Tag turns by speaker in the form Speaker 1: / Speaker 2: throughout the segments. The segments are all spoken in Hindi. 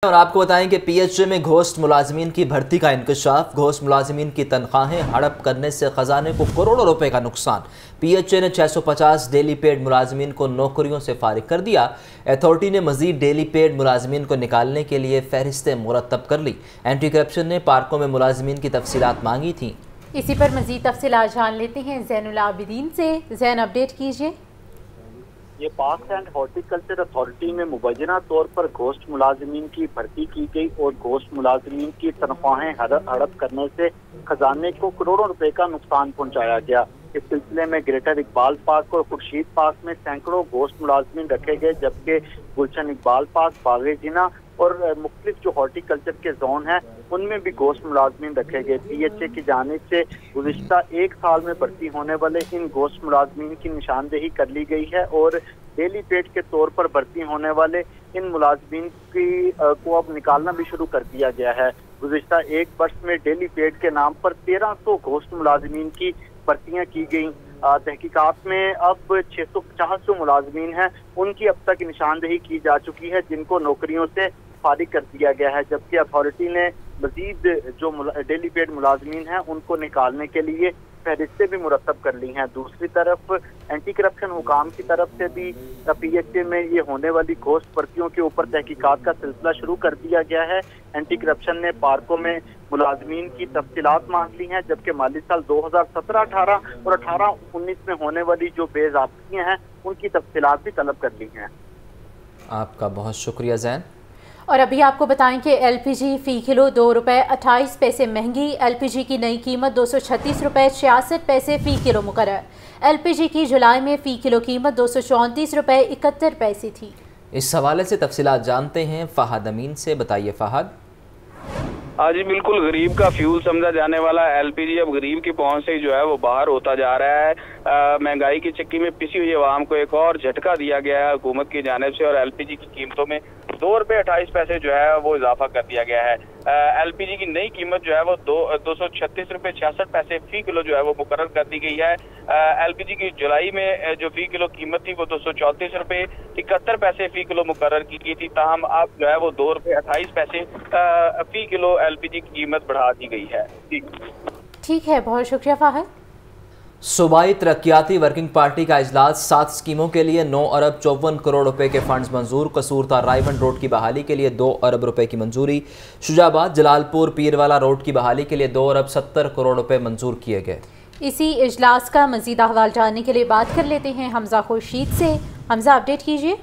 Speaker 1: और आपको बताएं कि पीएचए में घोस्ट मुलाजमीन की भर्ती का इंकशाफ। घोस्ट मुलाजमीन की तनख्वाहें हड़प करने से खजाने को करोड़ों रुपए का नुकसान। पीएचए ने 650 डेली पेड मुलाजमीन को नौकरियों से फारिग कर दिया। अथॉरिटी ने मजीद डेली पेड मुलाजमीन को निकालने के लिए फहरिस्तें मुरतब कर ली। एंटी करप्शन ने पार्कों में मुलाजमीन की तफसीलात मांगी थी।
Speaker 2: इसी पर मजीद तफसीलात जान लेते हैं ज़ैनुल आबिदीन से। ज़ैन, अपडेट कीजिए।
Speaker 3: ये पार्क एंड हॉर्टिकल्चर अथॉरिटी में मुबैना तौर पर घोस्ट मुलाजमीन की भर्ती की गई और घोस्ट मुलाजमीन की तनख्वाहें हड़प करने से खजाने को करोड़ों रुपए का नुकसान पहुंचाया गया। इस सिलसिले में ग्रेटर इकबाल पार्क और खुर्शीद पार्क में सैकड़ों घोस्ट मुलाजमीन रखे गए, जबकि गुलशन इकबाल पार्क, बागे जिना और मुख्तलिफ जो हॉर्टिकल्चर के जोन हैं उनमें भी घोस्ट मुलाजमीन रखे गए। पीएचए की जानिब से गुज़िश्ता एक साल में भर्ती होने वाले इन घोस्ट मुलाजमीन की निशानदेही कर ली गई है और डेली पेड के तौर पर भर्ती होने वाले इन मुलाजमीन की को अब निकालना भी शुरू कर दिया गया है। गुज़िश्ता एक वर्ष में डेली पेड के नाम पर 1300 घोस्ट मुलाजमीन की भर्तियां की गई। तहकीकात में अब 650 जो मुलाजमीन हैं उनकी अब तक निशानदेही की जा चुकी है, जिनको नौकरियों से फारिग कर दिया गया है, जबकि अथॉरिटी ने मजीद जो डेली पेड मुलाजमीन हैं उनको निकालने के लिए फहरिस्तें भी मुरतब कर ली हैं। दूसरी तरफ एंटी करप्शन हुकाम की तरफ से भी पीएचए में ये होने वाली घोस्ट भर्तियों के ऊपर तहकीकात का सिलसिला शुरू कर दिया गया है। एंटी करप्शन ने पार्कों में मुलाजमीन की तफसीलात मांग ली हैं, जबकि माली साल 2017-18 और 18-19 में होने वाली जो बेज़ाब्तियां हैं उनकी तफसीलात भी तलब कर ली हैं।
Speaker 1: आपका बहुत शुक्रिया ज़ैन।
Speaker 2: और अभी आपको बताएं कि एलपीजी फ़ी किलो 2 रुपये 28 पैसे महंगी। एलपीजी की नई कीमत 236 रुपये 66 पैसे फ़ी किलो मुकर्रर। एलपीजी की जुलाई में फ़ी किलो कीमत 234 रुपये 71 पैसे थी।
Speaker 1: इस हवाले से तफसीलात जानते हैं फ़हद अमीन से। बताइए फ़हद।
Speaker 4: हाँ जी, बिल्कुल गरीब का फ्यूल समझा जाने वाला एलपीजी अब गरीब की पहुंच से जो है वो बाहर होता जा रहा है। महंगाई की चक्की में पिसी हुई आवाम को एक और झटका दिया गया है हुकूमत की जानिब से और एलपीजी की कीमतों में 2 रुपये 28 पैसे जो है वो इजाफा कर दिया गया है। एलपीजी की नई कीमत जो है वो 236 रुपये 66 पैसे फ़ी किलो जो है वो मुकर्रर कर दी गई है। एलपीजी की जुलाई में जो फ़ी किलो कीमत थी वो 234 रुपये 71 पैसे फ़ी किलो मुकर्रर की गई थी, ताहम अब जो है वो 2 रुपये 28 पैसे फ़ी किलो एलपीजी की कीमत बढ़ा दी गई है।
Speaker 2: ठीक है, बहुत शुक्रिया फ़हद।
Speaker 1: सूबाई तरक्याती वर्किंग पार्टी का इजलास। 7 स्कीमों के लिए 9 अरब 54 करोड़ रुपए के फंड्स मंजूर। कसूरता रायवन रोड की बहाली के लिए 2 अरब रुपए की मंजूरी। शुजाबाद जलालपुर पीरवाला रोड की बहाली के लिए 2 अरब 70 करोड़ रुपए मंजूर किए गए।
Speaker 2: इसी इजलास का मजीद अहवाल जानने के लिए बात कर लेते हैं हमजा खुर्शीद से। हमजा, अपडेट कीजिए।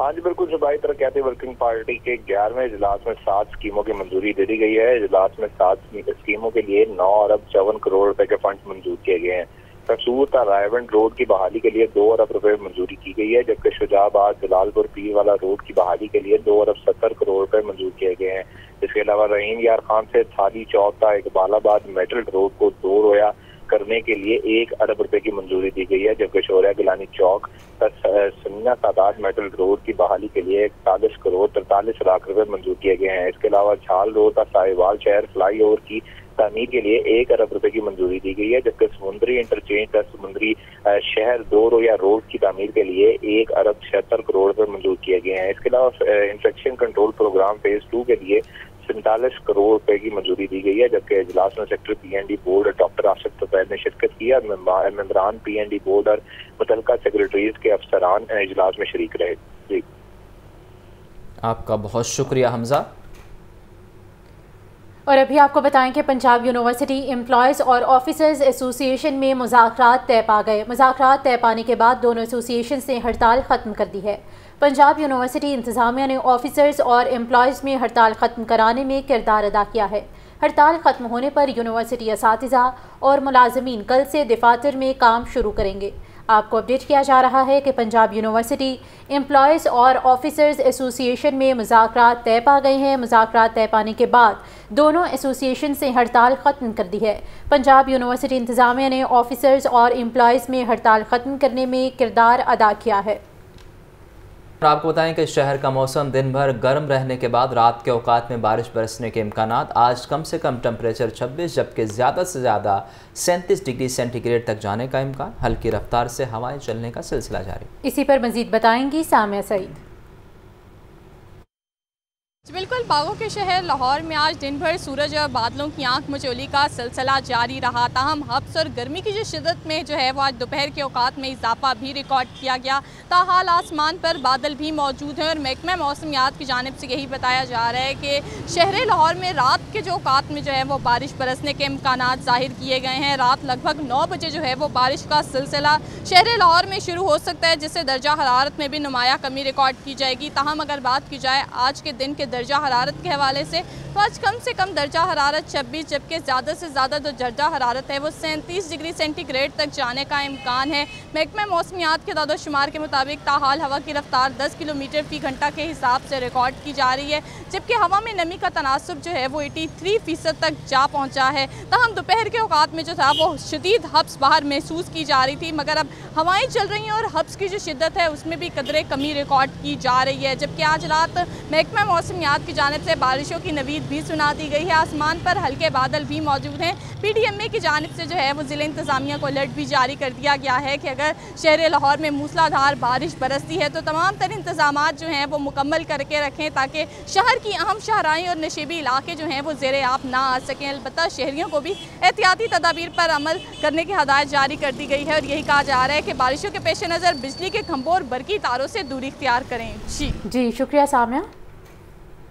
Speaker 5: हाँ जी, बिल्कुल। सूबाई तरक्याती वर्किंग पार्टी के 11वें इजलास में 7 स्कीमों की मंजूरी दे दी गई है। इजलास में 7 स्कीमों के लिए 9 अरब 54 करोड़ रुपए के फंड मंजूर किए गए हैं। कसूरता रायवन रोड की बहाली के लिए 2 अरब रुपए मंजूरी की गई है, जबकि शुजाबाद जलालपुर पीरवाला रोड की बहाली के लिए 2 अरब 70 करोड़ रुपए मंजूर किए गए हैं। इसके अलावा रहीम यार खान से थाली चौक इकबालाबाद मेटल रोड को 2 रोया करने के लिए 1 अरब रुपए की मंजूरी दी गई है, जबकि शौर्या गिलानी चौक सनिया सादात मेटल रोड की बहाली के लिए 41 करोड़ 43 लाख रुपए मंजूर किए गए हैं। इसके अलावा झाल रोड का साहिवाल शहर फ्लाईओवर की तामीर के लिए 1 अरब रुपए की मंजूरी दी गई है, जबकि समुद्री इंटरचेंज का समुद्री शहर 2 रोया रोड की तामीर के लिए 1 अरब 76 करोड़ रुपए मंजूर किए गए हैं। इसके अलावा इंफेक्शन कंट्रोल प्रोग्राम फेज 2 के लिए 47 करोड़ रुपए की मंजूरी दी गई है, जबकि इजलास में secretary PND board doctor Asif Topair ने शिरकत की और मेंबरान पीएनडी बोर्ड और मुतल्लिका सेक्रेटरीज के अफसरान इजलास में शरीक रहे। जी,
Speaker 2: आपका बहुत शुक्रिया हमजा। और अभी आपको बताएं कि पंजाब यूनिवर्सिटी एम्प्लॉयज़ और ऑफिसर्स एसोसिएशन में मुज़ाकरात तय पा गए। मुज़ाकरात तय पाने के बाद दोनों एसोसिएशन ने हड़ताल ख़त्म कर दी है। पंजाब यूनिवर्सिटी इंतज़ामिया ने ऑफिसर्स और एम्प्लॉयज़ में हड़ताल ख़त्म कराने में किरदार अदा किया है। हड़ताल ख़त्म होने पर यूनिवर्सिटी असातिज़ा और मुलाजमीन कल से दफातर में काम शुरू करेंगे। आपको अपडेट किया जा रहा है कि पंजाब यूनिवर्सिटी एम्प्लॉयज़ और ऑफिसर्स एसोसिएशन में मुज़ाकरात तय पा गए हैं। मुज़ाकरात तय पाने के बाद दोनों एसोसिएशन से हड़ताल ख़त्म कर दी है। पंजाब यूनिवर्सिटी इंतज़ामिया ने ऑफिसर्स और एम्प्लॉयज़ में हड़ताल ख़त्म करने में किरदार अदा किया है।
Speaker 1: आपको बताएं कि शहर का मौसम दिन भर गर्म रहने के बाद रात के औकात में बारिश बरसने के इम्कानात। आज कम से कम टेम्परेचर 26 जबकि ज़्यादा से ज़्यादा 37 डिग्री सेंटीग्रेड तक जाने का इम्कान। हल्की रफ्तार से हवाएं चलने का सिलसिला जारी।
Speaker 2: इसी पर मज़ीद बताएंगी सामिया सईद।
Speaker 6: बिल्कुल, बागों के शहर लाहौर में आज दिन भर सूरज और बादलों की आंख मचोली का सिलसिला जारी रहा। ताहम हब्स और गर्मी की जो शिद्दत में जो है वो आज दोपहर के औकात में इजाफा भी रिकॉर्ड किया गया। ताहाल आसमान पर बादल भी मौजूद हैं और महकमा मौसमियात की जानिब से यही बताया जा रहा है कि शहर लाहौर में रात के जो औकात में जो है वो बारिश बरसने के इम्कानात ज़ाहिर किए गए हैं। रात लगभग 9 बजे जो है वो बारिश का सिलसिला शहर लाहौर में शुरू हो सकता है, जिससे दर्जा हरारत में भी नुमाया कमी रिकॉर्ड की जाएगी। ताहम अगर बात की जाए आज के दिन के दर्जा हरारत के हवाले से, तो आज कम से कम दर्जा हरारत 26, जबकि ज़्यादा से ज़्यादा जो दर्जा हरारत है वो 37 डिग्री सेंटीग्रेड तक जाने का इम्कान है। महकमा मौसमियात के दादोशुमार के मुताबिक ताहाल हवा की रफ्तार 10 किलोमीटर फ़ी घंटा के हिसाब से रिकॉर्ड की जा रही है, जबकि हवा में नमी का तनासुब जो है वो 83% तक जा पहुँचा है। तहम दोपहर के औकात में जो था वो शदीद हब्स बाहर महसूस की जा रही थी, मगर अब हवाएँ चल रही हैं और हब्स की जो शिद्दत है उसमें भी कदरे कमी रिकॉर्ड की जा रही है। जबकि आज रात महकमा मौसमियात की जानिब से बारिशों की नवीद भी सुना दी गई है। आसमान पर हल्के बादल भी मौजूद हैं। PDMA की जानिब से जो है वो ज़िले इंतज़ामिया को अलर्ट भी जारी कर दिया गया है कि अगर शहर लाहौर में मूसलाधार बारिश बरसती है तो तमाम तर इंतज़ामात जो हैं वो मुकम्मल करके रखें, ताकि शहर की अहम शाहराएँ और नशीबी इलाके जो हैं वो ज़ेरे आप ना आ सकें। अलबत्ता शहरियों को भी एहतियाती तदाबीर पर अमल करने की हदायत जारी कर दी गई है और यही कहा जा रहा है कि बारिशों के पेश नज़र बिजली के खंभों और बरकी तारों से दूरी इख्तियार करें। जी
Speaker 2: शुक्रिया सामिया।